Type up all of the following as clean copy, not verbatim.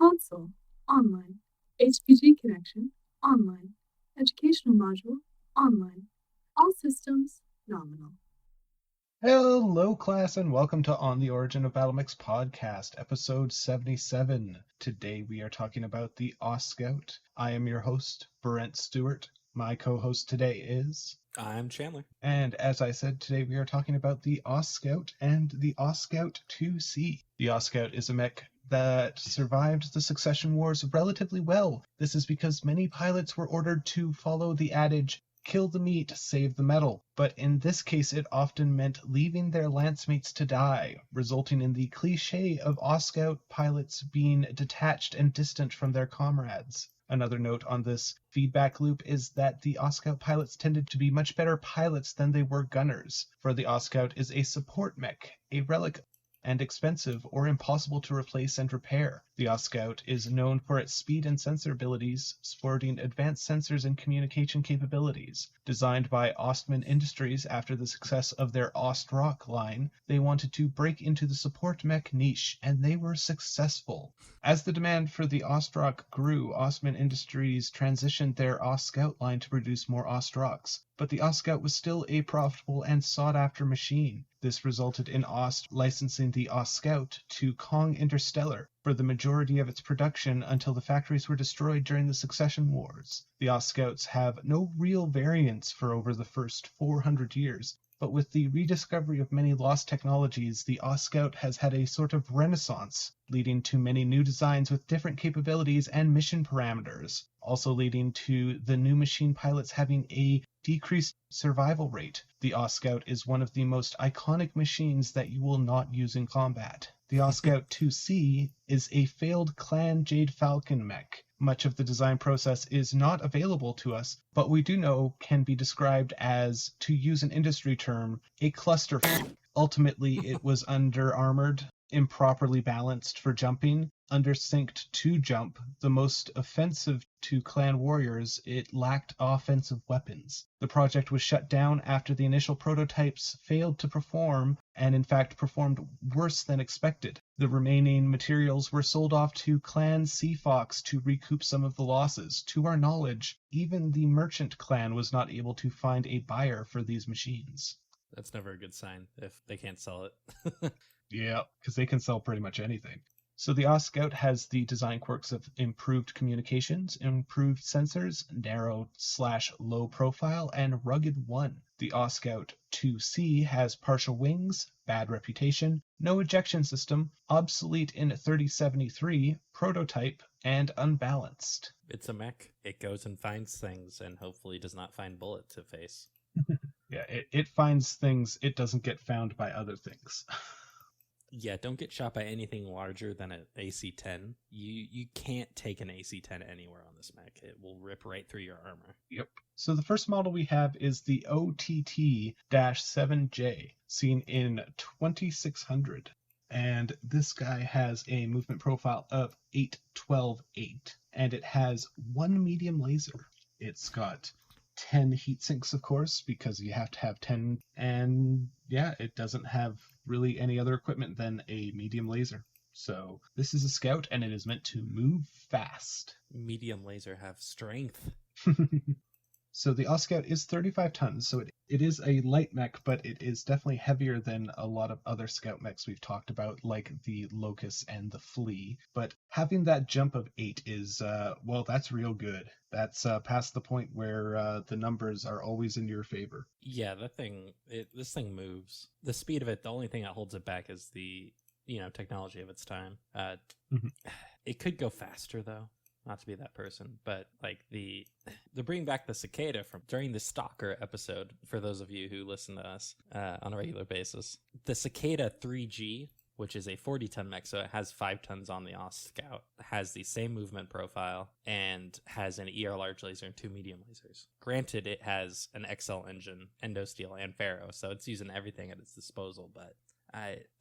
Console, online. HPG connection, online. Educational module, online. All systems, nominal. Hello, class, and welcome to On the Origin of Battlemechs Podcast, episode 77. Today we are talking about the Ostscout. I am your host, Brent Stewart. My co-host today is... I'm Chandler. And as I said, today we are talking about the Ostscout and the Ostscout 2C. The Ostscout is a mech that survived the succession wars relatively well. This is because many pilots were ordered to follow the adage, kill the meat, save the metal. But in this case, it often meant leaving their lancemates to die, resulting in the cliché of Ostscout pilots being detached and distant from their comrades. Another note on this feedback loop is that the Ostscout pilots tended to be much better pilots than they were gunners, for the Ostscout is a support mech, a relic and expensive or impossible to replace and repair. The Ostscout is known for its speed and sensor abilities, sporting advanced sensors and communication capabilities. Designed by Ostman Industries after the success of their Ostrock line, they wanted to break into the support mech niche, and they were successful. As the demand for the Ostrock grew, Ostman Industries transitioned their Ostscout line to produce more Ostrocks, but the Ostscout was still a profitable and sought-after machine. This resulted in Ost licensing the Ostscout to Kong Interstellar for the majority of its production until the factories were destroyed during the succession wars. The Ostscouts have no real variants for over the first 400 years, but with the rediscovery of many lost technologies, the Ostscout has had a sort of renaissance, leading to many new designs with different capabilities and mission parameters, also leading to the new machine pilots having a decreased survival rate. The Ostscout is one of the most iconic machines that you will not use in combat. The Ostscout 2C is a failed Clan Jade Falcon mech. Much of the design process is not available to us, but we do know can be described as, to use an industry term, a cluster. Ultimately, it was under-armored, improperly balanced for jumping, undersynced to jump, the most offensive to clan warriors, it lacked offensive weapons. The project was shut down after the initial prototypes failed to perform, and in fact performed worse than expected. The remaining materials were sold off to Clan Seafox to recoup some of the losses. To our knowledge, even the merchant clan was not able to find a buyer for these machines. That's never a good sign if they can't sell it. Yeah, because they can sell pretty much anything. So the Ostscout has the design quirks of improved communications, improved sensors, narrow/low profile, and rugged one. The Ostscout 2C has partial wings, bad reputation, no ejection system, obsolete in 3073, prototype, and unbalanced. It's a mech. It goes and finds things and hopefully does not find bullet to face. Yeah, it finds things it doesn't get found by other things. Yeah, don't get shot by anything larger than an AC-10. You can't take an AC-10 anywhere on this mech. It will rip right through your armor. Yep. So the first model we have is the OTT-7J, seen in 2600. And this guy has a movement profile of 8-12-8, and it has one medium laser. It's got 10 heat sinks, of course, because you have to have 10, and yeah, it doesn't have really any other equipment than a medium laser. So this is a scout, and it is meant to move fast. Medium laser have strength. So the Ostscout is 35 tons, so it is a light mech, but it is definitely heavier than a lot of other scout mechs we've talked about, like the Locust and the Flea. But having that jump of 8 is, well, that's real good. That's past the point where the numbers are always in your favor. Yeah, this thing moves. The speed of it, the only thing that holds it back is the, technology of its time. It could go faster, though. Not to be that person, but like they're bringing back the cicada from during the Stalker episode, for those of you who listen to us on a regular basis. The cicada 3G, which is a 40-ton mech, so it has 5 tons on the Ostscout, has the same movement profile and has an ER large laser and 2 medium lasers. Granted, it has an XL engine, endosteel, and ferro, so it's using everything at its disposal, but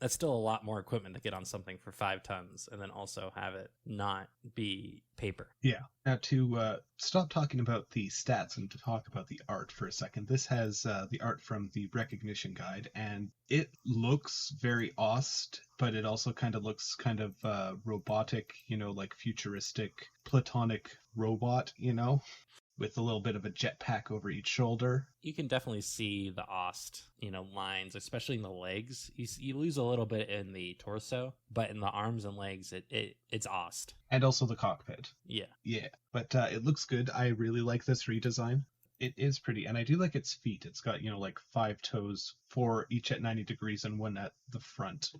that's still a lot more equipment to get on something for 5 tons, and then also have it not be paper. Yeah. Now to stop talking about the stats and to talk about the art for a second, this has the art from the Recognition Guide, and it looks very Ost, but it also kind of looks kind of robotic, like futuristic, platonic robot, with a little bit of a jetpack over each shoulder. You can definitely see the Ost, lines, especially in the legs. You lose a little bit in the torso, but in the arms and legs, it's Ost. And also the cockpit. Yeah. Yeah, but it looks good. I really like this redesign. It is pretty, and I do like its feet. It's got, like 5 toes, 4 each at 90 degrees and 1 at the front,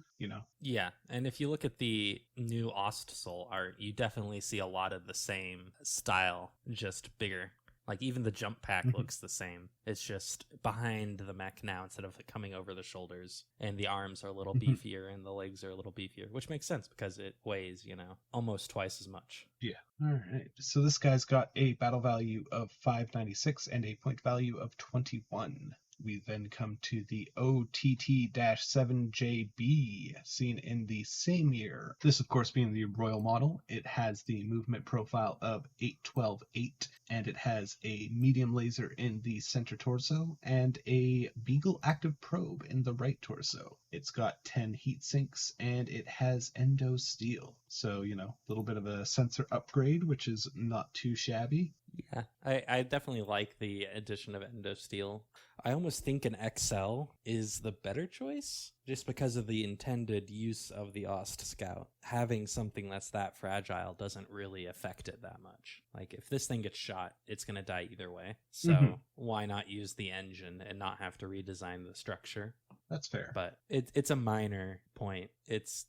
Yeah, and if you look at the new Ostsol art, you definitely see a lot of the same style, just bigger. Like, even the jump pack looks the same. It's just behind the mech now instead of coming over the shoulders. And the arms are a little beefier and the legs are a little beefier, which makes sense because it weighs, almost twice as much. Yeah. All right. So this guy's got a battle value of 596 and a point value of 21. We then come to the OTT-7JB, seen in the same year. This, of course, being the Royal model. It has the movement profile of 812-8, and it has a medium laser in the center torso and a Beagle active probe in the right torso. It's got 10 heat sinks, and it has endo steel. So, a little bit of a sensor upgrade, which is not too shabby. Yeah, I definitely like the addition of endo steel. I almost think an XL is the better choice, just because of the intended use of the Ostscout. Having something that's that fragile doesn't really affect it that much. Like, if this thing gets shot, it's going to die either way. So why not use the engine and not have to redesign the structure? That's fair. But it's a minor point. It's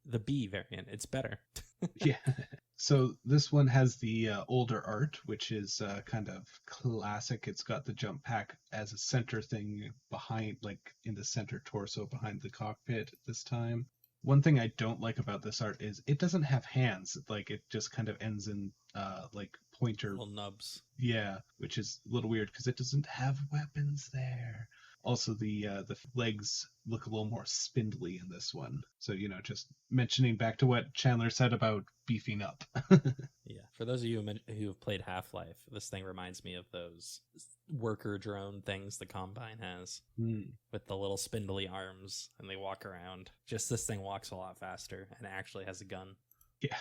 the B variant. It's better. Yeah. So this one has the older art, which is kind of classic. It's got the jump pack as a center thing behind, like in the center torso behind the cockpit this time. One thing I don't like about this art is it doesn't have hands. Like, it just kind of ends in like pointer little nubs. Yeah, which is a little weird because it doesn't have weapons there. Also, the legs look a little more spindly in this one. So, just mentioning back to what Chandler said about beefing up. Yeah, for those of you who have played Half-Life, this thing reminds me of those worker drone things the Combine has with the little spindly arms, and they walk around. Just this thing walks a lot faster and actually has a gun. Yeah.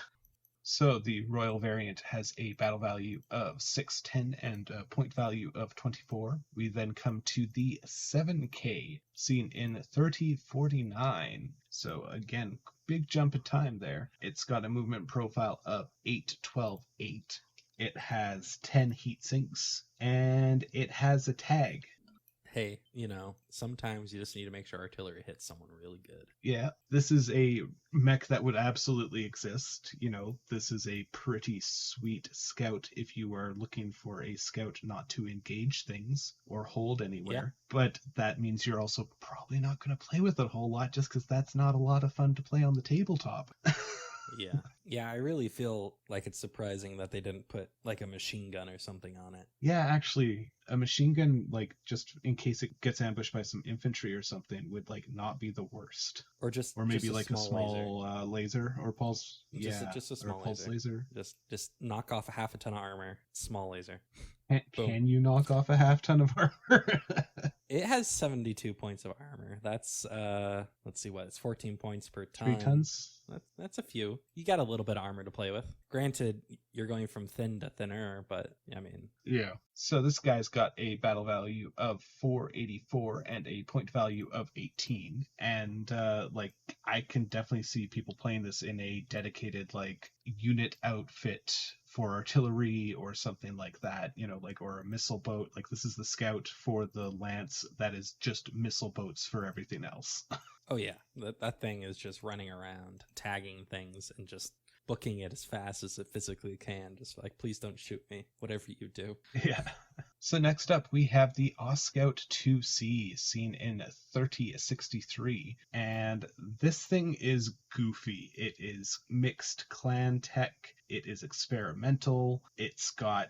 So the Royal variant has a battle value of 610 and a point value of 24. We then come to the 7K, seen in 3049. So again, big jump in time there. It's got a movement profile of 812-8. It has 10 heat sinks, and it has a tag. Hey, sometimes you just need to make sure artillery hits someone really good. Yeah, this is a mech that would absolutely exist. This is a pretty sweet scout if you are looking for a scout not to engage things or hold anywhere. Yeah. But that means you're also probably not going to play with it a whole lot, just because that's not a lot of fun to play on the tabletop. Yeah, I really feel like it's surprising that they didn't put like a machine gun or something on it. Yeah, actually, a machine gun, like, just in case it gets ambushed by some infantry or something, would like not be the worst. Or maybe just like a small laser or pulse. Just a small pulse laser. Just knock off a half a ton of armor. Small laser. Can you knock off a half ton of armor? It has 72 points of armor. That's let's see, it's 14 points per ton. 3 tons. That's a few. You got a little bit of armor to play with. Granted, you're going from thin to thinner, but I mean. Yeah. So this guy's got a battle value of 484 and a point value of 18. And I can definitely see people playing this in a dedicated unit outfit for artillery or something like that, or a missile boat. Like, this is the scout for the lance that is just missile boats for everything else. Oh yeah, that thing is just running around, tagging things, and just booking it as fast as it physically can. Just like, please don't shoot me, whatever you do. Yeah. So next up, we have the Ostscout 2C, seen in 3063. And this thing is goofy. It is mixed clan tech. It is experimental. It's got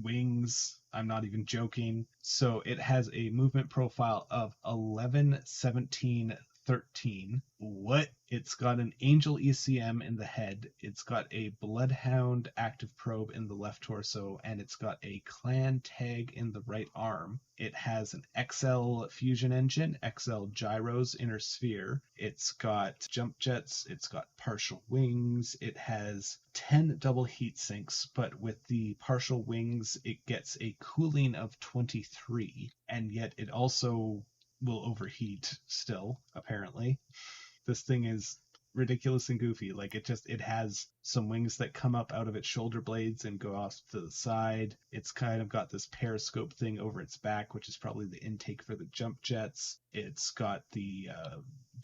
wings. I'm not even joking. So it has a movement profile of 11, 17, 13. What? It's got an Angel ECM in the head, it's got a Bloodhound active probe in the left torso, and it's got a Clan tag in the right arm. It has an XL fusion engine, XL gyros, inner sphere. It's got jump jets, it's got partial wings, it has 10 double heat sinks, but with the partial wings, it gets a cooling of 23, and yet it also will overheat still, apparently. This thing is ridiculous and goofy. Like, it has some wings that come up out of its shoulder blades and go off to the side. It's kind of got this periscope thing over its back, which is probably the intake for the jump jets. It's got the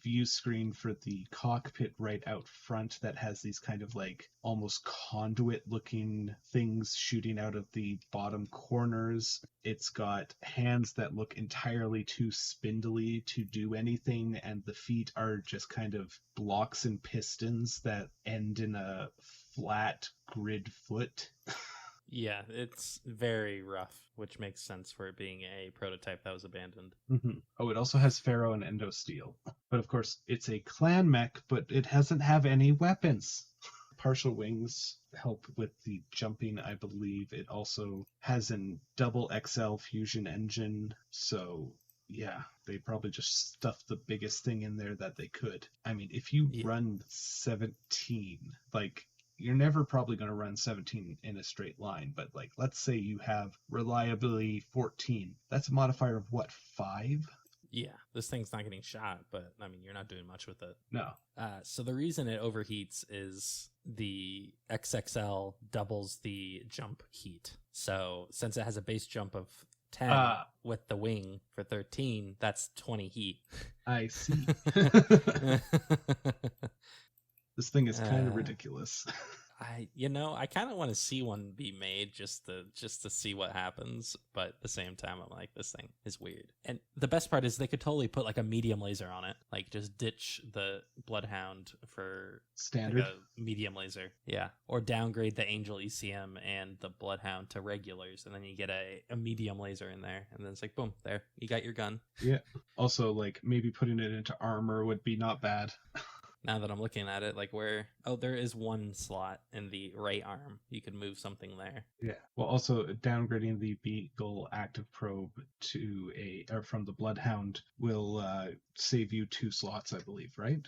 view screen for the cockpit right out front that has these kind of like almost conduit looking things shooting out of the bottom corners. It's got hands that look entirely too spindly to do anything, and the feet are just kind of blocks and pistons that end in a flat grid foot. Yeah, it's very rough, which makes sense for it being a prototype that was abandoned. Mm-hmm. Oh, it also has Pharaoh and Endosteel. But of course, it's a clan mech, but it doesn't have any weapons. Partial wings help with the jumping, I believe. It also has an double XL fusion engine, so yeah, they probably just stuffed the biggest thing in there that they could. I mean, if you run 17, like, you're never probably going to run 17 in a straight line, but like, let's say you have reliability 14. That's a modifier of what, 5? Yeah, this thing's not getting shot, but I mean, you're not doing much with it. No. So the reason it overheats is the XXL doubles the jump heat. So since it has a base jump of 10 with the wing for 13, that's 20 heat. I see. This thing is kind of ridiculous. I kind of want to see one be made just to see what happens, but at the same time I'm like, this thing is weird. And the best part is they could totally put like a medium laser on it, like just ditch the Bloodhound for standard, like a medium laser, yeah, or downgrade the Angel ECM and the Bloodhound to regulars, and then you get a medium laser in there, and then it's like, boom, there you got your gun. Yeah. Also, like, maybe putting it into armor would be not bad. Now that I'm looking at it, like there is one slot in the right arm. You could move something there. Yeah. Well, also downgrading the Beagle active probe to from the Bloodhound will save you 2 slots, I believe, right?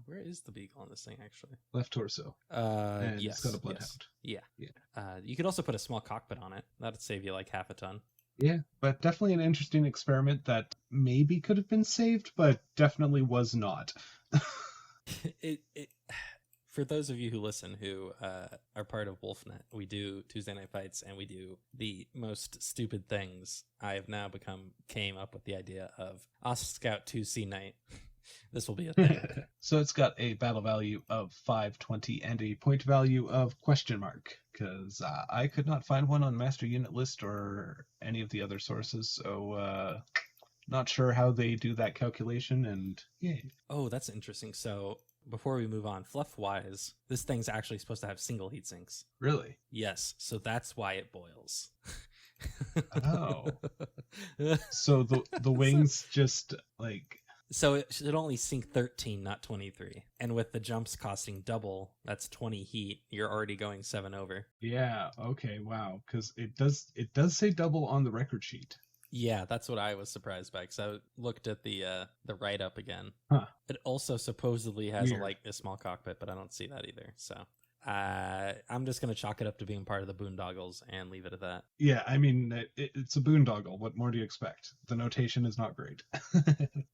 Where is the Beagle on this thing, actually? Left torso. And yes. It's got a Bloodhound. Yes. Yeah. You could also put a small cockpit on it. That'd save you like half a ton. Yeah, but definitely an interesting experiment that maybe could have been saved, but definitely was not. For those of you who listen who are part of WolfNet, we do Tuesday Night Fights and we do the most stupid things. I have now came up with the idea of Ostscout 2C Night. This will be a thing. So it's got a battle value of 520 and a point value of ? Because I could not find one on Master Unit List or any of the other sources, so not sure how they do that calculation, and yeah. Oh, that's interesting. So before we move on, fluff-wise, this thing's actually supposed to have single heat sinks. Really? Yes, so that's why it boils. Oh. So the wings just like... So it should only sink 13, not 23. And with the jumps costing double, that's 20 heat. You're already going 7 over. Yeah, okay, wow. Because it does say double on the record sheet. Yeah, that's what I was surprised by, because I looked at the write-up again. Huh. It also supposedly has Weird. a small cockpit, but I don't see that either. So I'm just going to chalk it up to being part of the boondoggles and leave it at that. Yeah, I mean, it's a boondoggle. What more do you expect? The notation is not great.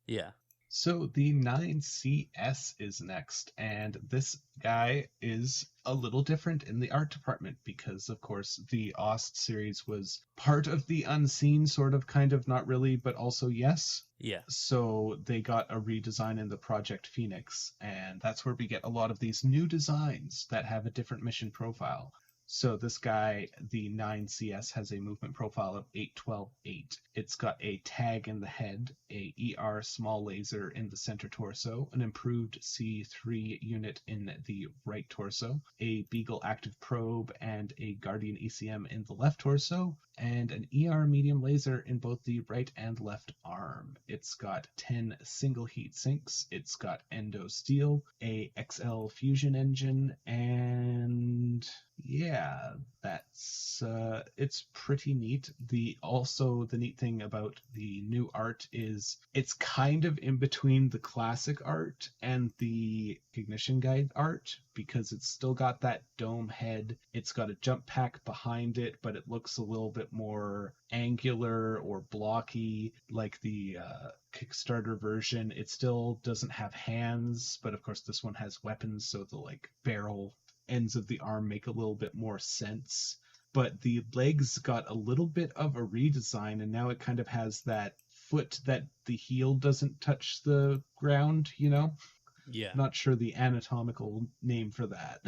Yeah. So the 9CS is next, and this guy is a little different in the art department because, of course, the Ost series was part of the Unseen, sort of, kind of, not really, but also yes. Yeah. So they got a redesign in the Project Phoenix, and that's where we get a lot of these new designs that have a different mission profile. So this guy, the 9CS, has a movement profile of 8-12-8. It's got a tag in the head, a ER small laser in the center torso, an improved C3 unit in the right torso, a Beagle active probe and a Guardian ECM in the left torso, and an ER medium laser in both the right and left arm. It's got 10 single heat sinks, it's got endo steel, a XL fusion engine, and yeah, that's it's pretty neat. The neat thing about the new art is it's kind of in between the classic art and the Ignition Guide art, because it's still got that dome head. It's got a jump pack behind it, but it looks a little bit more angular or blocky like the Kickstarter version. It still doesn't have hands, but of course this one has weapons, so the like barrel ends of the arm make a little bit more sense. But the legs got a little bit of a redesign, and now it kind of has that foot that the heel doesn't touch the ground, you know? Yeah. Not sure the anatomical name for that.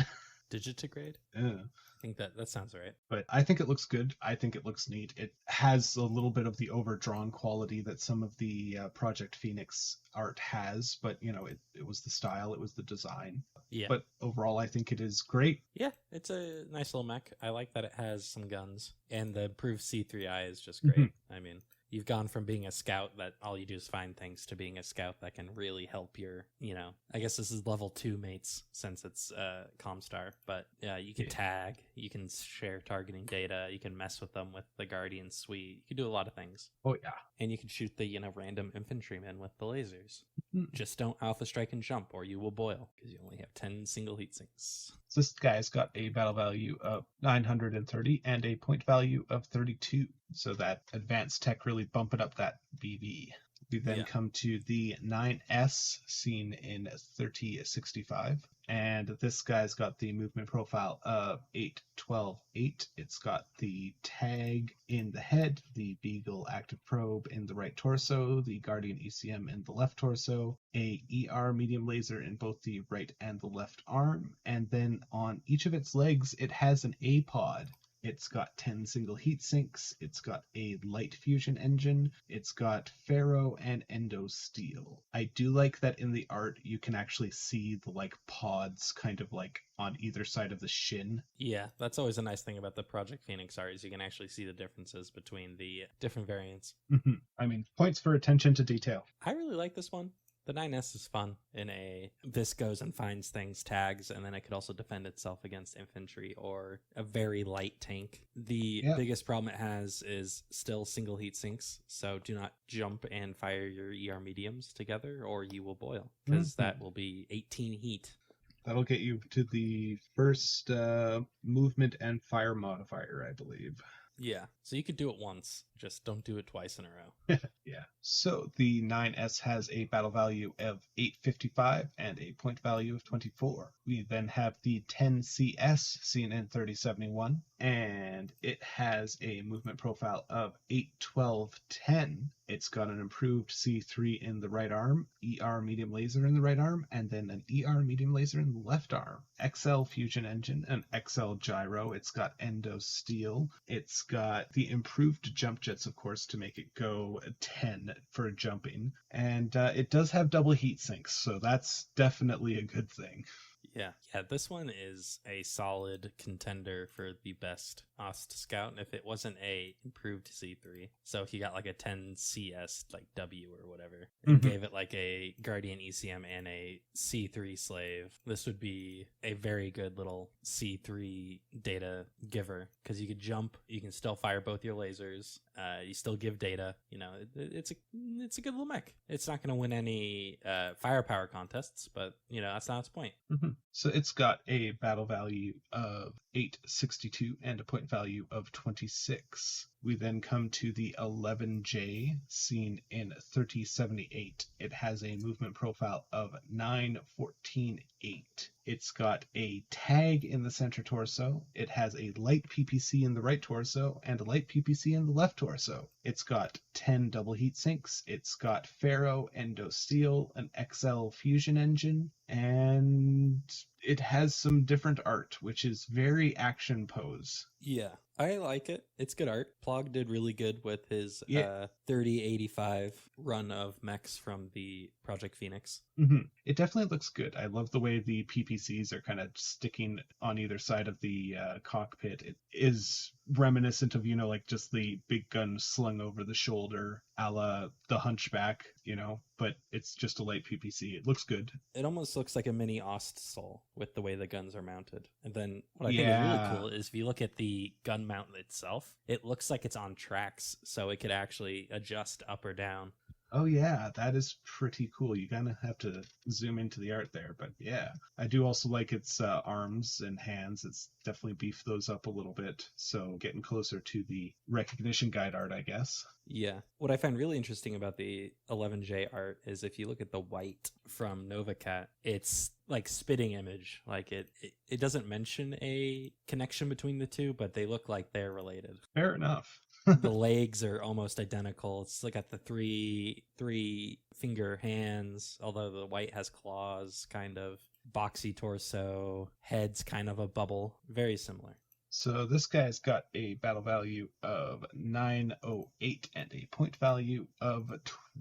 Digitigrade? Yeah. I think that sounds right. But I think it looks good. I think it looks neat. It has a little bit of the overdrawn quality that some of the Project Phoenix art has, but you know, it was the style, it was the design. Yeah. But overall, I think it is great. Yeah, it's a nice little mech. I like that it has some guns, and the improved C3I is just great. Mm-hmm. I mean, you've gone from being a scout that all you do is find things to being a scout that can really help your, you know, I guess this is level 2 mates since it's Comstar, but yeah, you can tag, you can share targeting data, you can mess with them with the Guardian suite, you can do a lot of things. Oh yeah. And you can shoot the, you know, random infantrymen with the lasers. Just don't alpha strike and jump or you will boil, because you only have 10 single heat sinks. So this guy's got a battle value of 930 and a point value of 32. So that advanced tech really bumping up that BV. We then come to the 9S, seen in 3065. And this guy's got the movement profile of 8-12-8. It's got the tag in the head, the Beagle active probe in the right torso, the Guardian ECM in the left torso, a ER medium laser in both the right and the left arm, and then on each of its legs it has an A-pod. It's got 10 single heat sinks, it's got a light fusion engine, it's got ferro and endo steel. I do like that in the art you can actually see the like pods kind of like on either side of the shin. Yeah, that's always a nice thing about the Project Phoenix art, is you can actually see the differences between the different variants. I mean, points for attention to detail. I really like this one. The 9S is fun this goes and finds things, tags, and then it could also defend itself against infantry or a very light tank. The biggest problem it has is still single heat sinks, so do not jump and fire your ER mediums together or you will boil, because that will be 18 heat. That'll get you to the first movement and fire modifier, I believe. Yeah, so you could do it once, just don't do it twice in a row. Yeah. So the 9S has a battle value of 855 and a point value of 24. We then have the 10CS, seen in 3071, and it has a movement profile of 8-12-10. It's got an improved C3 in the right arm, ER medium laser in the right arm, and then an ER medium laser in the left arm. XL fusion engine, an XL gyro. It's got endo steel. It's got the improved jump jets, of course, to make it go 10 for jumping. And it does have double heat sinks, so that's definitely a good thing. Yeah, this one is a solid contender for the best Ostscout if it wasn't a improved C3. So if you got like a 10 CS like W or whatever, and gave it like a Guardian ECM and a C3 slave, this would be a very good little C3 data giver, because you could jump, you can still fire both your lasers, you still give data. You know, it's a good little mech. It's not going to win any firepower contests, but you know, that's not its point. So it's got a battle value of 862 and a point value of 26. We then come to the 11J, seen in 3078. It has a movement profile of 9-14-8. It's got a tag in the center torso. It has a light PPC in the right torso and a light PPC in the left torso. It's got 10 double heat sinks. It's got ferro, endo steel, an XL fusion engine, and it has some different art, which is very action pose. Yeah, I like it. It's good art. Plog did really good with his Yeah. 3085 run of mechs from the Project Phoenix. It definitely looks good. I love the way the PPCs are kind of sticking on either side of the cockpit. It is reminiscent of, like just the big gun slung over the shoulder, a la the Hunchback, but it's just a light PPC. It looks good. It almost looks like a mini Ostscout with the way the guns are mounted. And then what I think is really cool is if you look at the gun mount itself, it looks like it's on tracks, so it could actually adjust up or down. Oh yeah, that is pretty cool. You kind of have to zoom into the art there, but yeah. I do also like its arms and hands. It's definitely beefed those up a little bit, so getting closer to the recognition guide art, I guess. Yeah. What I find really interesting about the 11J art is if you look at the white from NovaCat, it's like spitting image. Like it doesn't mention a connection between the two, but they look like they're related. Fair enough. The legs are almost identical. It's like got the three finger hands, although the white has claws, kind of boxy torso, head's kind of a bubble, very similar. So this guy's got a battle value of 908 and a point value of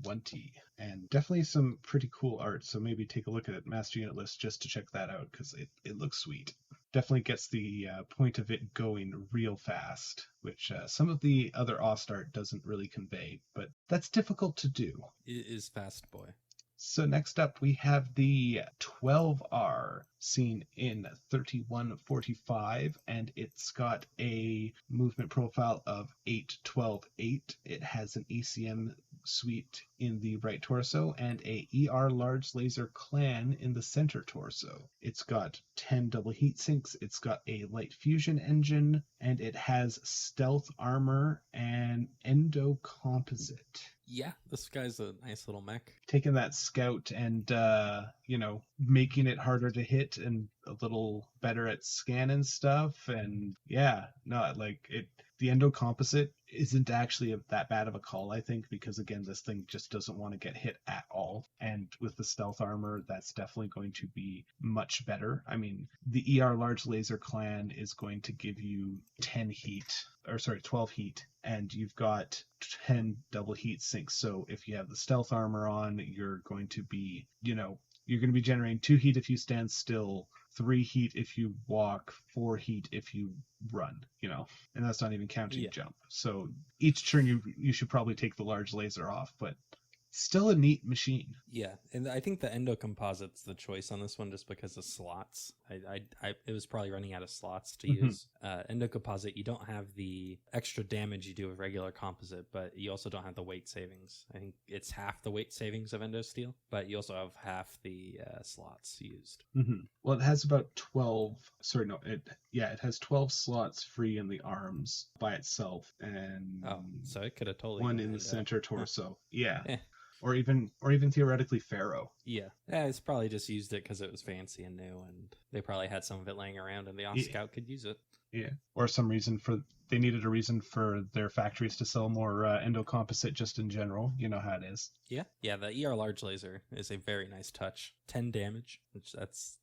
20. And definitely some pretty cool art, so maybe take a look at Master Unit List just to check that out, because it looks sweet. Definitely gets the point of it going real fast, which some of the other Ost art doesn't really convey, but that's difficult to do. It is fast, boy. So next up we have the 12R seen in 3145, and it's got a movement profile of 8-12-8. It has an ECM suite in the right torso and a ER large laser clan in the center torso. It's got 10 double heat sinks, it's got a light fusion engine, and it has stealth armor and endo composite. Yeah, this guy's a nice little mech. Taking that scout and, making it harder to hit and a little better at scanning stuff. And yeah, no, the endo composite isn't actually that bad of a call, I think, because again, this thing just doesn't want to get hit at all. And with the stealth armor, that's definitely going to be much better. I mean, the ER large laser clan is going to give you 12 heat, and you've got 10 double heat sinks. So if you have the stealth armor on, you're going to be, generating 2 heat if you stand still, 3 heat if you walk, 4 heat if you run, and that's not even counting jump. So each turn you should probably take the large laser off, but still a neat machine. Yeah, and I think the endo composite's the choice on this one just because of slots. It was probably running out of slots to use. Endo composite, you don't have the extra damage you do with regular composite, but you also don't have the weight savings. I think it's half the weight savings of endo steel, but you also have half the slots used. Well, it has about 12. It has 12 slots free in the arms by itself, and so it could have totally one in the center torso. Yeah. Eh. Or even theoretically Pharaoh. Yeah, it's probably just used it because it was fancy and new, and they probably had some of it laying around, and the Ostscout could use it. Yeah, or they needed a reason for their factories to sell more endo composite just in general. You know how it is. Yeah, the ER large laser is a very nice touch. 10 damage, which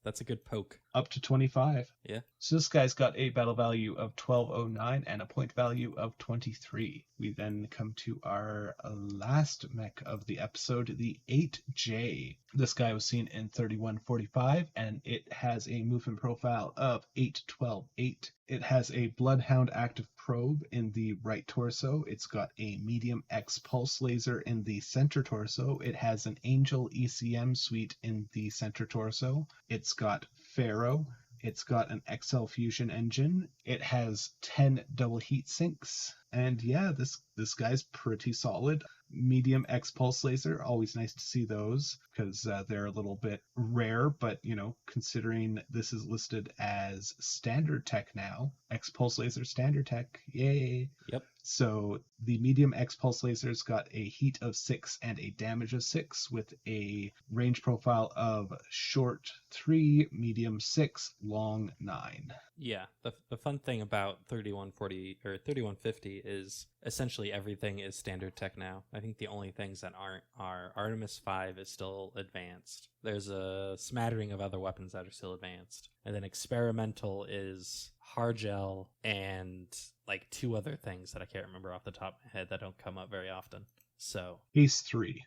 that's a good poke. Up to 25. Yeah. So this guy's got a battle value of 1209 and a point value of 23. We then come to our last mech of the episode, the 8J. This guy was seen in 3145, and it has a movement profile of 8-12-8. It has a Bloodhound active probe in the right torso. It's got a medium X pulse laser in the center torso. It has an Angel ECM suite in the center torso. It's got Pharaoh. It's got an XL fusion engine. It has 10 double heat sinks. And yeah, this guy's pretty solid. Medium X pulse laser, always nice to see those because they're a little bit rare, but considering this is listed as standard tech now, X pulse laser standard tech, yay. Yep. So the medium X pulse laser's got a heat of 6 and a damage of 6 with a range profile of short 3, medium 6, long 9. Yeah, the fun thing about 3140 or 3150 is essentially everything is standard tech now. I think think the only things that aren't are Artemis 5 is still advanced. There's a smattering of other weapons that are still advanced. And then experimental is Hargel and like 2 other things that I can't remember off the top of my head that don't come up very often. So Case 3.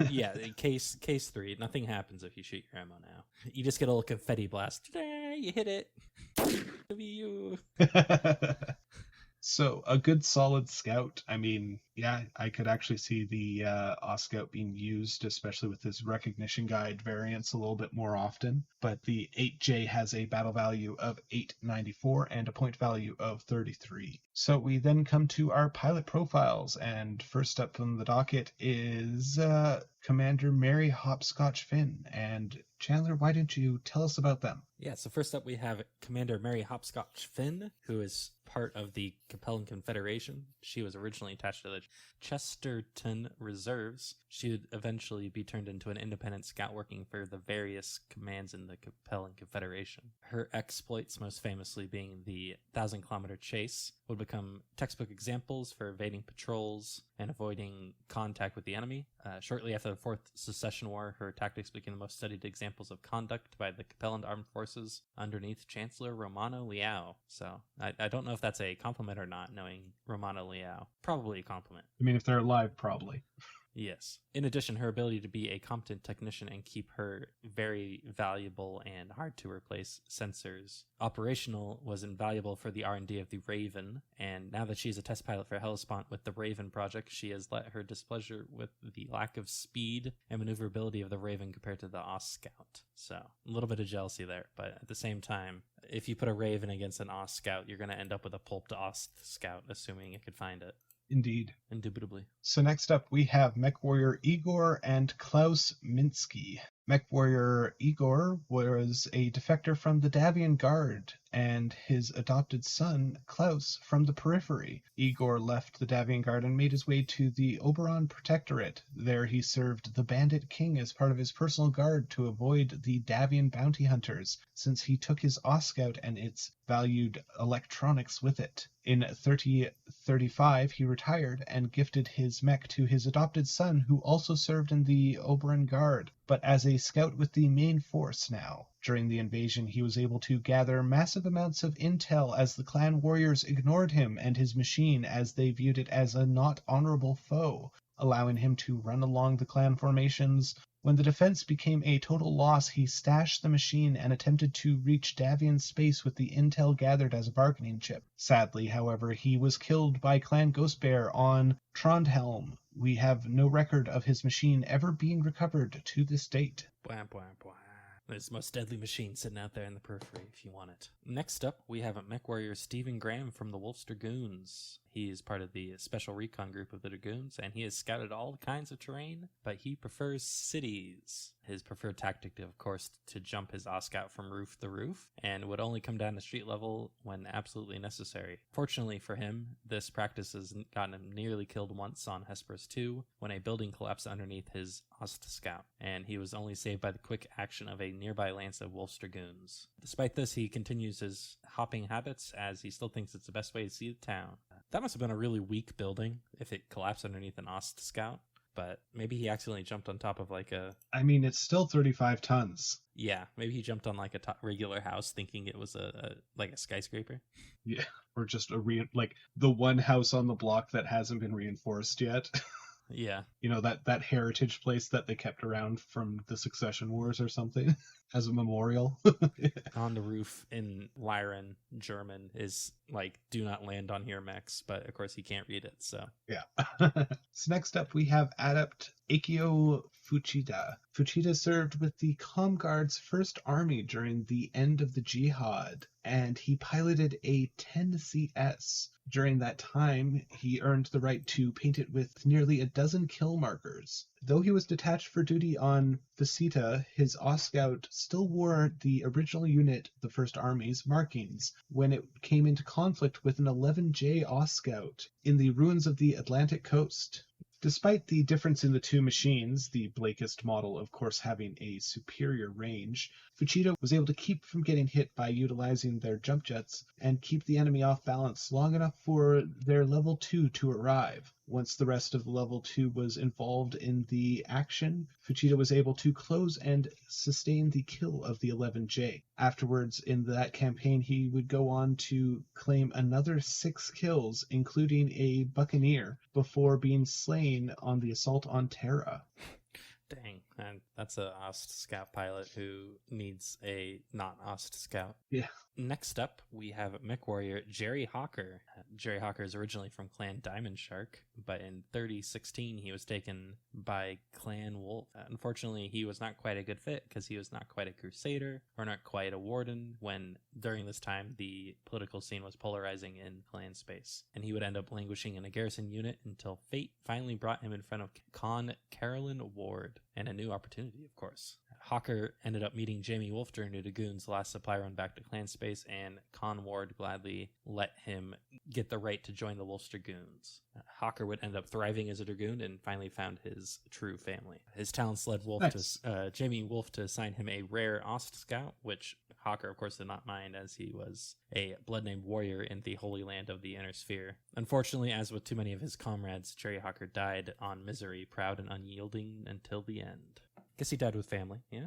yeah, case 3. Nothing happens if you shoot your ammo now. You just get a little confetti blast. You hit it. It'll be you. So a good solid scout. I mean, yeah, I could actually see the Ostscout being used, especially with this recognition guide variants a little bit more often. But the 8J has a battle value of 894 and a point value of 33. So we then come to our pilot profiles, and first up on the docket is Commander Mary Hopscotch Finn. And Chandler, why didn't you tell us about them? Yeah, so first up we have Commander Mary Hopscotch Finn, who is part of the Capellan Confederation. She was originally attached to the Chesterton Reserves. She would eventually be turned into an independent scout working for the various commands in the Capellan Confederation. Her exploits, most famously being the 1,000-kilometer chase, would become textbook examples for evading patrols and avoiding contact with the enemy. Shortly after the Fourth Secession War, her tactics became the most studied examples of conduct by the Capellan Armed Forces underneath Chancellor Romano Leao. So I don't know if that's a compliment or not, knowing Romano Leao. Probably a compliment. I mean, if they're alive, probably. Yes. In addition, her ability to be a competent technician and keep her very valuable and hard-to-replace sensors operational was invaluable for the R&D of the Raven, and now that she's a test pilot for Hellespont with the Raven project, she has let her displeasure with the lack of speed and maneuverability of the Raven compared to the Ostscout. So, a little bit of jealousy there, but at the same time, if you put a Raven against an Ostscout, you're going to end up with a pulped Ostscout, assuming it could find it. Indeed. Indubitably. So next up we have Mechwarrior Igor and Klaus Minsky. Mechwarrior Igor was a defector from the Davian Guard, and his adopted son, Klaus, from the periphery. Igor left the Davian Guard and made his way to the Oberon Protectorate. There he served the Bandit King as part of his personal guard to avoid the Davian bounty hunters, since he took his Ostscout and its valued electronics with it. In 3035, he retired and gifted his mech to his adopted son, who also served in the Oberon Guard, but as a scout with the main force now. During the invasion, he was able to gather massive amounts of intel as the clan warriors ignored him and his machine as they viewed it as a not honorable foe, allowing him to run along the clan formations. When the defense became a total loss, he stashed the machine and attempted to reach Davian space with the intel gathered as a bargaining chip. Sadly, however, he was killed by Clan Ghostbear on Trondhelm. We have no record of his machine ever being recovered to this date. Blah, blah, blah. There's the most deadly machine sitting out there in the periphery if you want it. Next up, we have Mechwarrior Stephen Graham from the Wolfstergoons. He is part of the special recon group of the Dragoons, and he has scouted all kinds of terrain, but he prefers cities. His preferred tactic, of course, to jump his Ostscout from roof to roof, and would only come down to street level when absolutely necessary. Fortunately for him, this practice has gotten him nearly killed once on Hesperus 2, when a building collapsed underneath his Ostscout, and he was only saved by the quick action of a nearby lance of Wolfstergoons. Despite this, he continues his hopping habits, as he still thinks it's the best way to see the town. That must have been a really weak building if it collapsed underneath an Ostscout, but maybe he accidentally jumped on top of like a... I mean, it's still 35 tons. Yeah, maybe he jumped on like a regular house thinking it was a skyscraper. Yeah, or just like the one house on the block that hasn't been reinforced yet. Yeah. You know, that heritage place that they kept around from the Succession Wars or something as a memorial. On the roof in Lyran, German, is like, do not land on here, mechs, but of course he can't read it, so. Yeah. So next up we have Adept Akio Fuchida. Fuchida served with the Com Guard's First Army during the end of the Jihad, and he piloted a 10 CS. During that time, he earned the right to paint it with nearly a dozen kill markers. Though he was detached for duty on Faceta, his Ostscout still wore the original unit, the First Army's, markings when it came into conflict with an 11J Ostscout in the ruins of the Atlantic coast. Despite the difference in the two machines, the Blakist model of course having a superior range, Fuchida was able to keep from getting hit by utilizing their jump jets and keep the enemy off balance long enough for their level 2 to arrive. Once the rest of level 2 was involved in the action, Fujita was able to close and sustain the kill of the 11J. Afterwards, in that campaign, he would go on to claim another 6 kills, including a Buccaneer, before being slain on the assault on Terra. Dang, and that's a Ostscout pilot who needs a not Ostscout. Yeah. Next up, we have Mechwarrior Jerry Hawker. Jerry Hawker is originally from Clan Diamond Shark, but in 3016 he was taken by Clan Wolf. Unfortunately, he was not quite a good fit because he was not quite a Crusader or not quite a Warden when during this time the political scene was polarizing in clan space. And he would end up languishing in a garrison unit until fate finally brought him in front of Con Carolyn Ward and a new opportunity, of course. Hawker ended up meeting Jamie Wolf during the Dragoon's last supply run back to clan space, and Con Ward gladly let him get the right to join the Wolfstergoons. Hawker would end up thriving as a Dragoon and finally found his true family. His talents led Jamie Wolf to assign him a rare Ostscout, which Hawker, of course, did not mind as he was a blood-named warrior in the Holy Land of the Inner Sphere. Unfortunately, as with too many of his comrades, Jerry Hawker died on misery, proud and unyielding until the end. Guess he died with family. Yeah.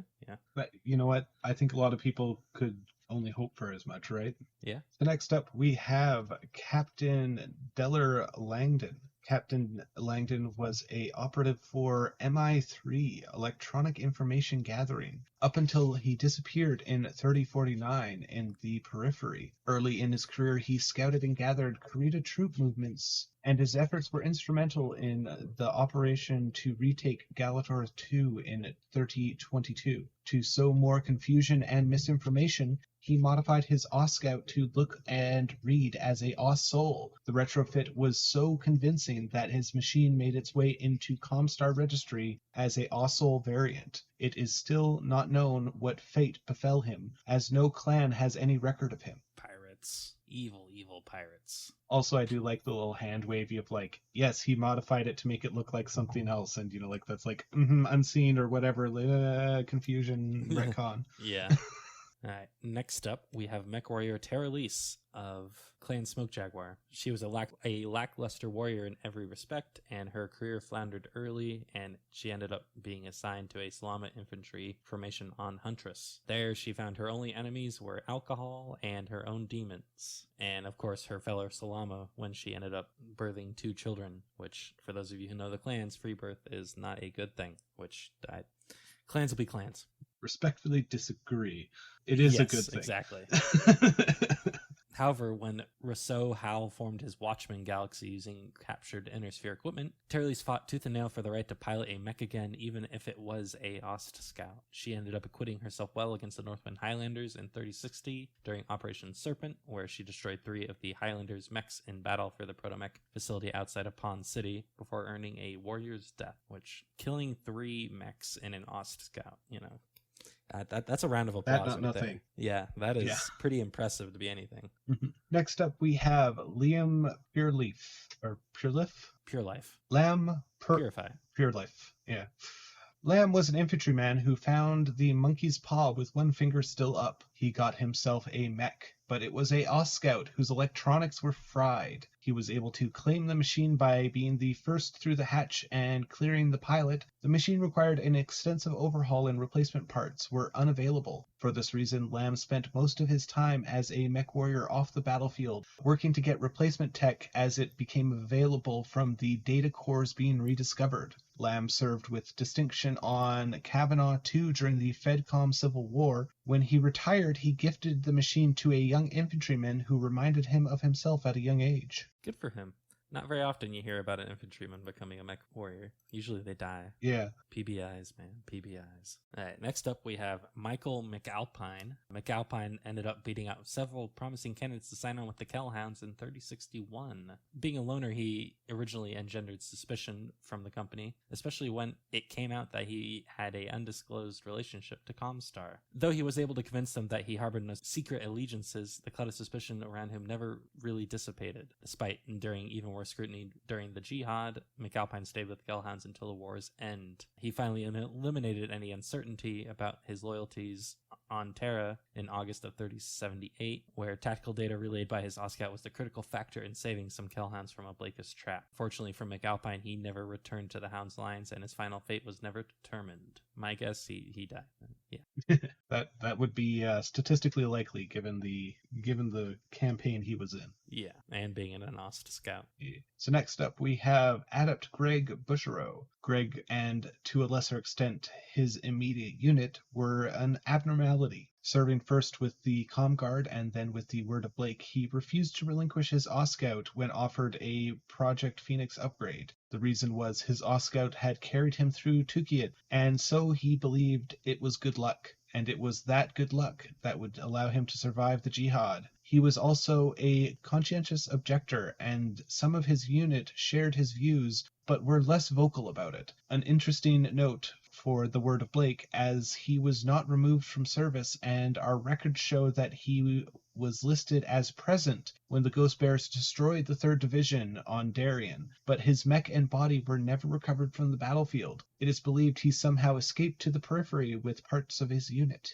But you know what? I think a lot of people could only hope for as much, right? Yeah. So next up, we have Captain Delor Langdon. Captain Langdon was a operative for MI3, Electronic Information Gathering, up until he disappeared in 3049 in the periphery. Early in his career, he scouted and gathered Kurita troop movements, and his efforts were instrumental in the operation to retake Galator II in 3022. To sow more confusion and misinformation, he modified his Ostscout to look and read as a Ossoul. The retrofit was so convincing that his machine made its way into Comstar registry as a Ossoul variant. It is still not known what fate befell him, as no clan has any record of him. Pirates. Evil pirates. Also, I do like the little hand wavy of like, yes, he modified it to make it look like something else, and like that's like unseen or whatever, confusion, retcon. Yeah. All right. Next up, we have Mechwarrior Terelis of Clan Smoke Jaguar. She was a lackluster warrior in every respect, and her career floundered early, and she ended up being assigned to a Salama infantry formation on Huntress. There, she found her only enemies were alcohol and her own demons, and of course her fellow Salama when she ended up birthing 2 children, which, for those of you who know the clans, free birth is not a good thing, clans will be clans. Respectfully disagree. It is a good thing. Exactly. However, when Rousseau Howe formed his Watchman Galaxy using captured Inner Sphere equipment, Terelis fought tooth and nail for the right to pilot a mech again, even if it was a Ostscout. She ended up acquitting herself well against the Northwind Highlanders in 3060 during Operation Serpent, where she destroyed 3 of the Highlanders' mechs in battle for the proto-mech facility outside of Pawn City before earning a warrior's death, which killing 3 mechs in an Ostscout, that's a round of applause. That nothing. Yeah, that is pretty impressive to be anything. Next up, we have Liam Purelife. Purelife. Yeah. Lamb was an infantryman who found the monkey's paw with one finger still up. He got himself a mech, but it was a Ostscout whose electronics were fried. He was able to claim the machine by being the first through the hatch and clearing the pilot. The machine required an extensive overhaul and replacement parts were unavailable. For this reason, Lamb spent most of his time as a mech warrior off the battlefield, working to get replacement tech as it became available from the data cores being rediscovered. Lamb served with distinction on Kavanaugh II during the Fedcom Civil War. When he retired, he gifted the machine to a young infantryman who reminded him of himself at a young age. Good for him. Not very often you hear about an infantryman becoming a mech warrior. Usually they die. Yeah. PBIs, man. PBIs. All right, next up we have Michael Mcalpine. Mcalpine ended up beating out several promising candidates to sign on with the Kellhounds in 3061. Being a loner, he originally engendered suspicion from the company, especially when it came out that he had a undisclosed relationship to Comstar. Though he was able to convince them that he harbored no secret allegiances, the cloud of suspicion around him never really dissipated, despite enduring even worse scrutiny during the Jihad. Mcalpine stayed with the Kellhounds until the war's end. He finally eliminated any uncertainty about his loyalties on Terra in August of 3078, where tactical data relayed by his Ostscout was the critical factor in saving some Kellhounds from a Blakist trap. Fortunately for Mcalpine, he never returned to the Hound's lines, and his final fate was never determined. My guess, he died. Yeah. that would be statistically likely given the campaign he was in. Yeah, and being in an Ostscout. Yeah. So next up we have Adept Greg Busherow. Greg, and to a lesser extent his immediate unit, were an abnormality. Serving first with the Comguard and then with the Word of Blake, he refused to relinquish his Ostscout when offered a Project Phoenix upgrade. The reason was his Ostscout had carried him through Tukiat, and so he believed it was good luck. And it was that good luck that would allow him to survive the jihad. He was also a conscientious objector, and some of his unit shared his views, but were less vocal about it. An interesting note for the Word of Blake, as he was not removed from service, and our records show that he was listed as present when the Ghost Bears destroyed the 3rd Division on Darien, but his mech and body were never recovered from the battlefield. It is believed he somehow escaped to the periphery with parts of his unit.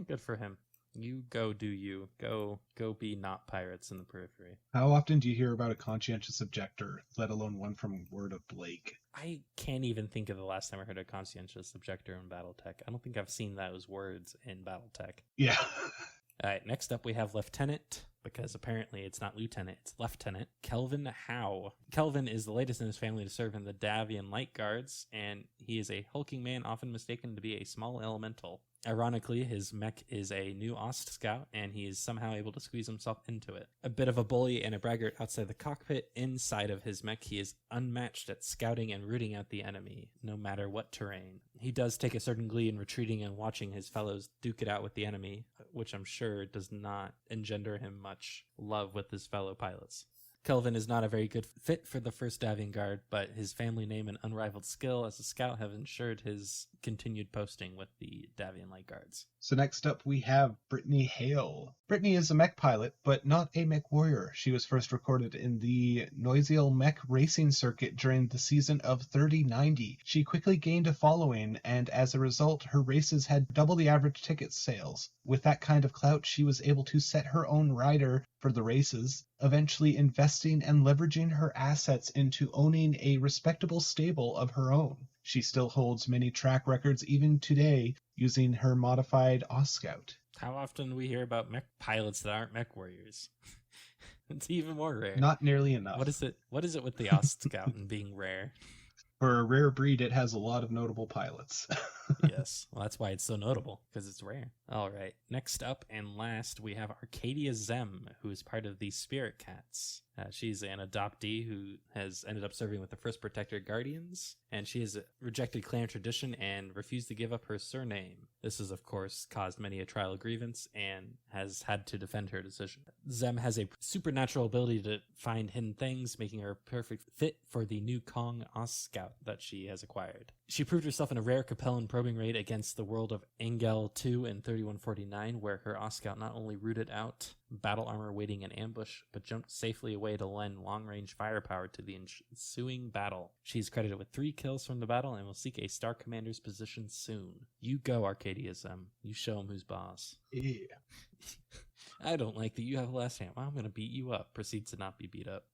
Good for him. You go do you. Go be not pirates in the periphery. How often do you hear about a conscientious objector, let alone one from Word of Blake? I can't even think of the last time I heard a conscientious objector in Battletech. I don't think I've seen those words in Battletech. Yeah. All right, next up we have Lieutenant, because apparently it's not Lieutenant, it's Lieutenant, Kelvin Howe. Kelvin is the latest in his family to serve in the Davian Light Guards, and he is a hulking man often mistaken to be a small elemental. Ironically, his mech is a new Ostscout, and he is somehow able to squeeze himself into it. A bit of a bully and a braggart outside the cockpit, inside of his mech he is unmatched at scouting and rooting out the enemy, no matter what terrain. He does take a certain glee in retreating and watching his fellows duke it out with the enemy, which I'm sure does not engender him much love with his fellow pilots. Kelvin is not a very good fit for the 1st Davian Guard, but his family name and unrivaled skill as a scout have ensured his continued posting with the Davian Light Guards. So next up we have Brittany Hale. Brittany is a mech pilot, but not a Mechwarrior. She was first recorded in the Noisiel mech racing circuit during the season of 3090. She quickly gained a following, and as a result, her races had double the average ticket sales. With that kind of clout, she was able to set her own rider for the races, eventually investing and leveraging her assets into owning a respectable stable of her own. She still holds many track records even today using her modified Ostscout. How often do we hear about mech pilots that aren't Mechwarriors? It's even more rare. Not nearly enough. What is it with the Ostscout and being rare? For a rare breed, it has a lot of notable pilots. Yes, well, that's why it's so notable, because it's rare. All right, next up and last, we have Arcadia Zem, who is part of the Spirit Cats. She's an adoptee who has ended up serving with the 1st Protector Guardians, and she has rejected clan tradition and refused to give up her surname. This has, of course, caused many a trial of grievance and has had to defend her decision. Zem has a supernatural ability to find hidden things, making her a perfect fit for the new Kong Ostscout that she has acquired. She proved herself in a rare Capellan probing raid against the world of Engel 2 in 3149, where her Ostscout not only rooted out battle armor waiting in ambush, but jumped safely away to lend long-range firepower to the ensuing battle. She's credited with 3 kills from the battle and will seek a Star Commander's position soon. You go, Arcadia Zem. You show him who's boss. Yeah. I don't like that you have a last name. I'm going to beat you up. Proceeds to not be beat up.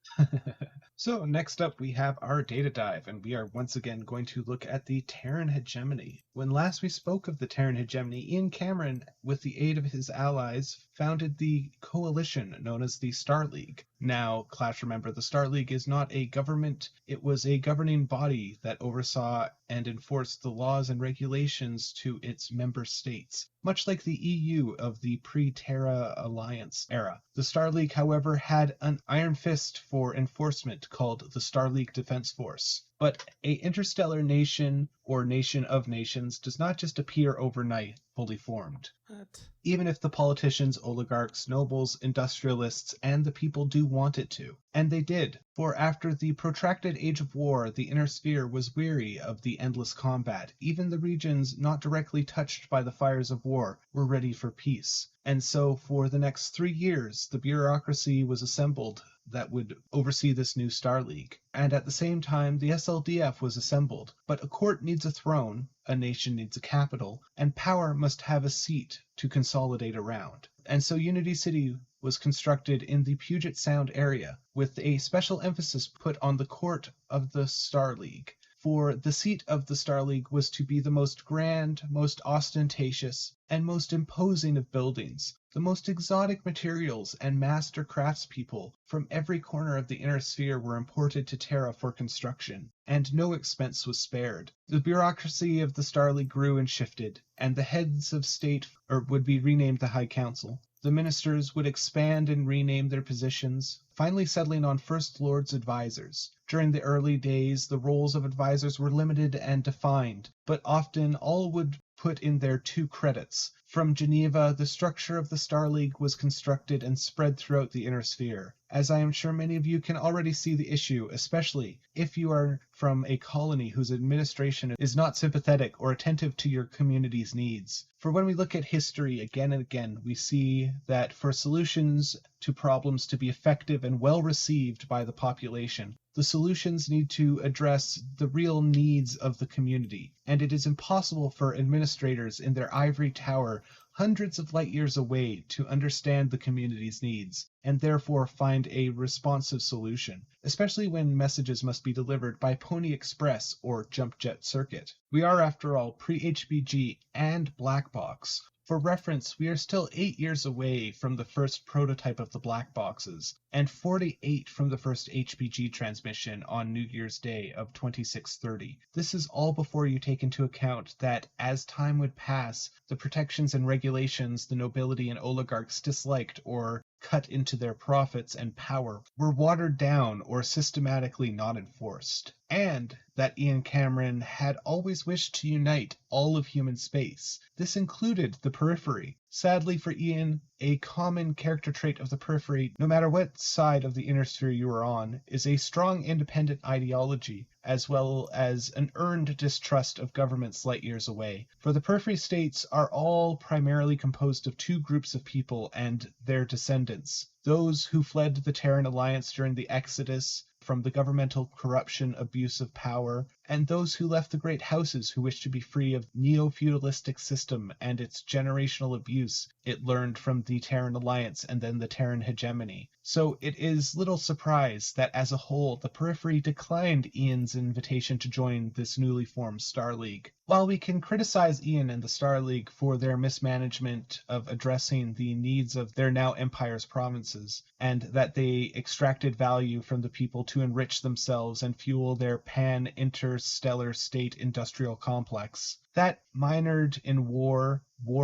So next up we have our data dive, and we are once again going to look at the Terran Hegemony. When last we spoke of the Terran Hegemony, Ian Cameron, with the aid of his allies, founded the coalition known as the Star League. Now, Clash, remember, the Star League is not a government. It was a governing body that oversaw and enforced the laws and regulations to its member states, much like the EU of the pre-Terra Alliance era. The Star League, however, had an iron fist for enforcement called the Star League Defense Force. But a interstellar nation or nation of nations does not just appear overnight, fully formed. What? Even if the politicians, oligarchs, nobles, industrialists, and the people do want it to. And they did. For after the protracted age of war, the Inner Sphere was weary of the endless combat. Even the regions not directly touched by the fires of war were ready for peace. And so for the next 3 years, the bureaucracy was assembled that would oversee this new Star League. And at the same time, the SLDF was assembled. But a court needs a throne, a nation needs a capital, and power must have a seat to consolidate around. And so Unity City was constructed in the Puget Sound area, with a special emphasis put on the court of the Star League. For the seat of the Star League was to be the most grand, most ostentatious, and most imposing of buildings. The most exotic materials and master craftspeople from every corner of the Inner Sphere were imported to Terra for construction, and no expense was spared. The bureaucracy of the Star League grew and shifted, and the heads of state would be renamed the High Council. The ministers would expand and rename their positions, finally settling on First Lord's advisors. During the early days, the roles of advisors were limited and defined, but often all would put in their 2 credits. From Geneva, the structure of the Star League was constructed and spread throughout the Inner Sphere. As I am sure many of you can already see the issue, especially if you are from a colony whose administration is not sympathetic or attentive to your community's needs. For when we look at history again and again, we see that for solutions to problems to be effective and well received by the population, the solutions need to address the real needs of the community, and it is impossible for administrators in their ivory tower hundreds of light years away to understand the community's needs, and therefore find a responsive solution, especially when messages must be delivered by Pony Express or Jump Jet Circuit. We are, after all, pre-HBG and Black Box. For reference, we are still 8 years away from the first prototype of the black boxes, and 48 from the first HBG transmission on New Year's Day of 2630. This is all before you take into account that as time would pass, the protections and regulations the nobility and oligarchs disliked or cut into their profits and power were watered down or systematically not enforced, and that Ian Cameron had always wished to unite all of human space. This included the periphery. Sadly for Ian, a common character trait of the periphery, no matter what side of the Inner Sphere you are on, is a strong independent ideology, as well as an earned distrust of governments light years away. For the periphery states are all primarily composed of 2 groups of people and their descendants. Those who fled the Terran Alliance during the Exodus from the governmental corruption, abuse of power, and those who left the great houses who wished to be free of neo-feudalistic system and its generational abuse it learned from the Terran Alliance and then the Terran Hegemony. So it is little surprise that as a whole the periphery declined Ian's invitation to join this newly formed Star League. While we can criticize Ian and the Star League for their mismanagement of addressing the needs of their now Empire's provinces, and that they extracted value from the people to enrich themselves and fuel their pan-interstellar state industrial complex, that minored in war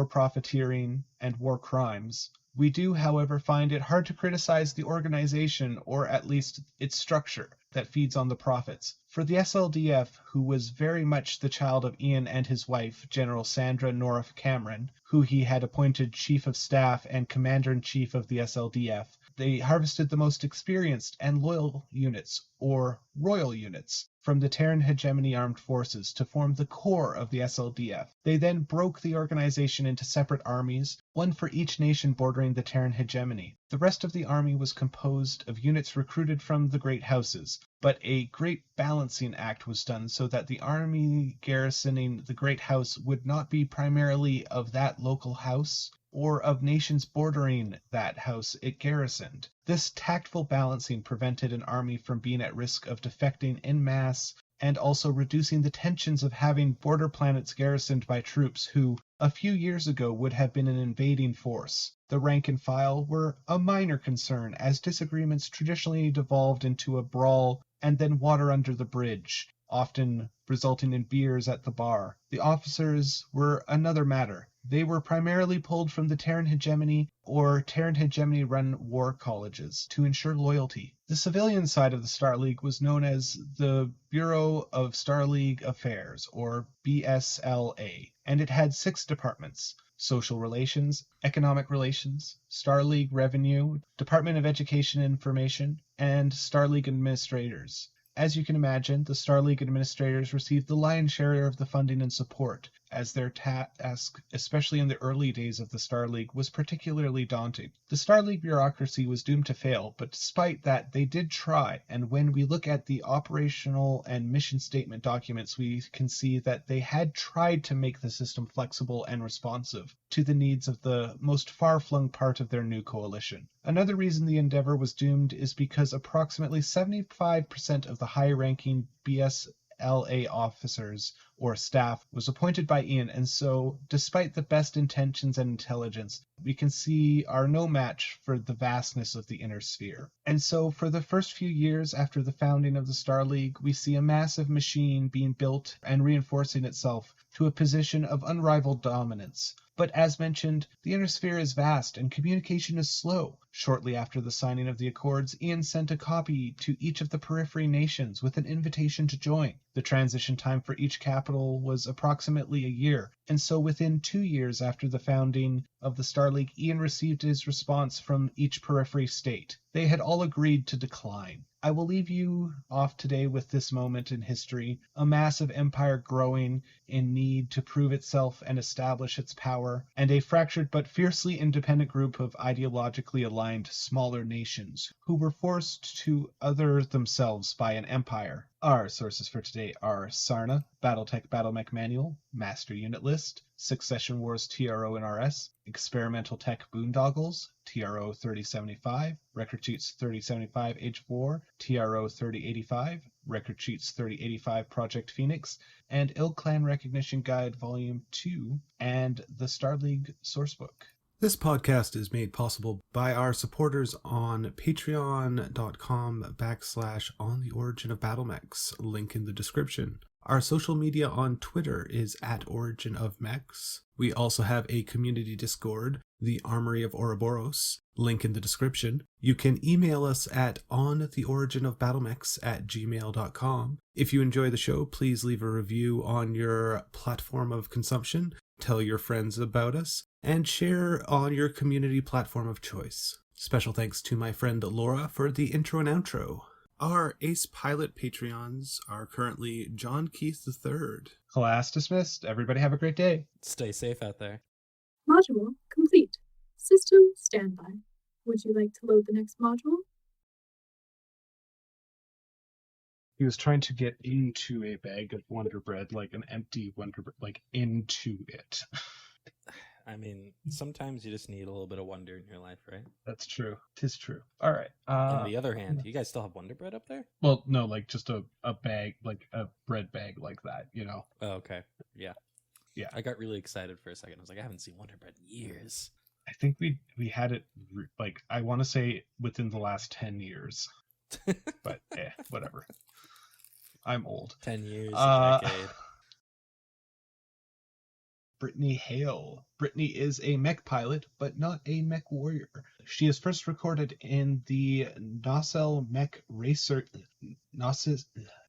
profiteering, and war crimes, we do, however, find it hard to criticize the organization, or at least its structure, that feeds on the profits. For the SLDF, who was very much the child of Ian and his wife, General Sandra North Cameron, who he had appointed Chief of Staff and Commander-in-Chief of the SLDF, they harvested the most experienced and loyal units, or royal units, from the Terran Hegemony armed forces to form the core of the SLDF. They then broke the organization into separate armies, one for each nation bordering the Terran Hegemony. The rest of the army was composed of units recruited from the great houses, but a great balancing act was done so that the army garrisoning the great house would not be primarily of that local house, or of nations bordering that house it garrisoned. This tactful balancing prevented an army from being at risk of defecting en masse, and also reducing the tensions of having border planets garrisoned by troops who, a few years ago, would have been an invading force. The rank and file were a minor concern, as disagreements traditionally devolved into a brawl and then water under the bridge, often resulting in beers at the bar. The officers were another matter. They were primarily pulled from the Terran Hegemony or Terran Hegemony-run war colleges to ensure loyalty. The civilian side of the Star League was known as the Bureau of Star League Affairs, or BSLA, and it had 6 departments: social relations, economic relations, Star League revenue, Department of Education and Information, and Star League administrators. As you can imagine, the Star League administrators received the lion's share of the funding and support, as their task, especially in the early days of the Star League, was particularly daunting. The Star League bureaucracy was doomed to fail, but despite that, they did try, and when we look at the operational and mission statement documents, we can see that they had tried to make the system flexible and responsive to the needs of the most far-flung part of their new coalition. Another reason the endeavor was doomed is because approximately 75% of the high-ranking BSLA officers or staff was appointed by Ian, and so, despite the best intentions and intelligence, we can see are no match for the vastness of the inner sphere. And so, for the first few years after the founding of the Star League, we see a massive machine being built and reinforcing itself to a position of unrivaled dominance. But as mentioned, the inner sphere is vast and communication is slow. Shortly after the signing of the Accords, Ian sent a copy to each of the periphery nations with an invitation to join. The transition time for each capital was approximately a year, and so within 2 years after the founding of the Star League, Ian received his response from each periphery state. They had all agreed to decline. I will leave you off today with this moment in history, a massive empire growing in need to prove itself and establish its power, and a fractured but fiercely independent group of ideologically aligned smaller nations who were forced to other themselves by an empire. Our sources for today are Sarna, Battletech Battlemech Manual, Master Unit List, Succession Wars TRO and RS, Experimental Tech Boondoggles, TRO 3075, Record Sheets 3075 H4, TRO 3085, Record Sheets 3085 Project Phoenix, and Ill Clan Recognition Guide Volume 2, and the Star League Sourcebook. This podcast is made possible by our supporters on patreon.com/on the Origin of Battlemechs, link in the description. Our social media on Twitter is at Origin of Mechs. We also have a community Discord, the Armory of Ouroboros, link in the description. You can email us at ontheoriginofbattlemechs@gmail.com. If you enjoy the show, please leave a review on your platform of consumption, tell your friends about us, and share on your community platform of choice. Special thanks to my friend Laura for the intro and outro. Our Ace Pilot Patreons are currently John Keith III. Class dismissed. Everybody have a great day. Stay safe out there. Module complete. System standby. Would you like to load the next module? He was trying to get into a bag of Wonder Bread, like an empty Wonder Bread, like into it. I mean, sometimes you just need a little bit of wonder in your life, right? That's true. 'Tis true. All right. On the other hand, you guys still have Wonder Bread up there? Well, no, like just a bag, like a bread bag like that, you know? Oh, okay. Yeah. Yeah. I got really excited for a second. I was like, I haven't seen Wonder Bread in years. I think we had it, like, I want to say within the last 10 years. But, whatever. I'm old. 10 years, a decade. Brittany Hale. Brittany is a mech pilot, but not a mech warrior. She is first recorded in the Nocel Mech Racer. Nocel.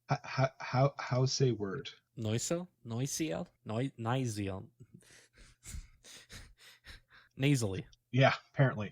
How say word? Noisel? Noisiel? Nisiel. Nasally. Yeah, apparently.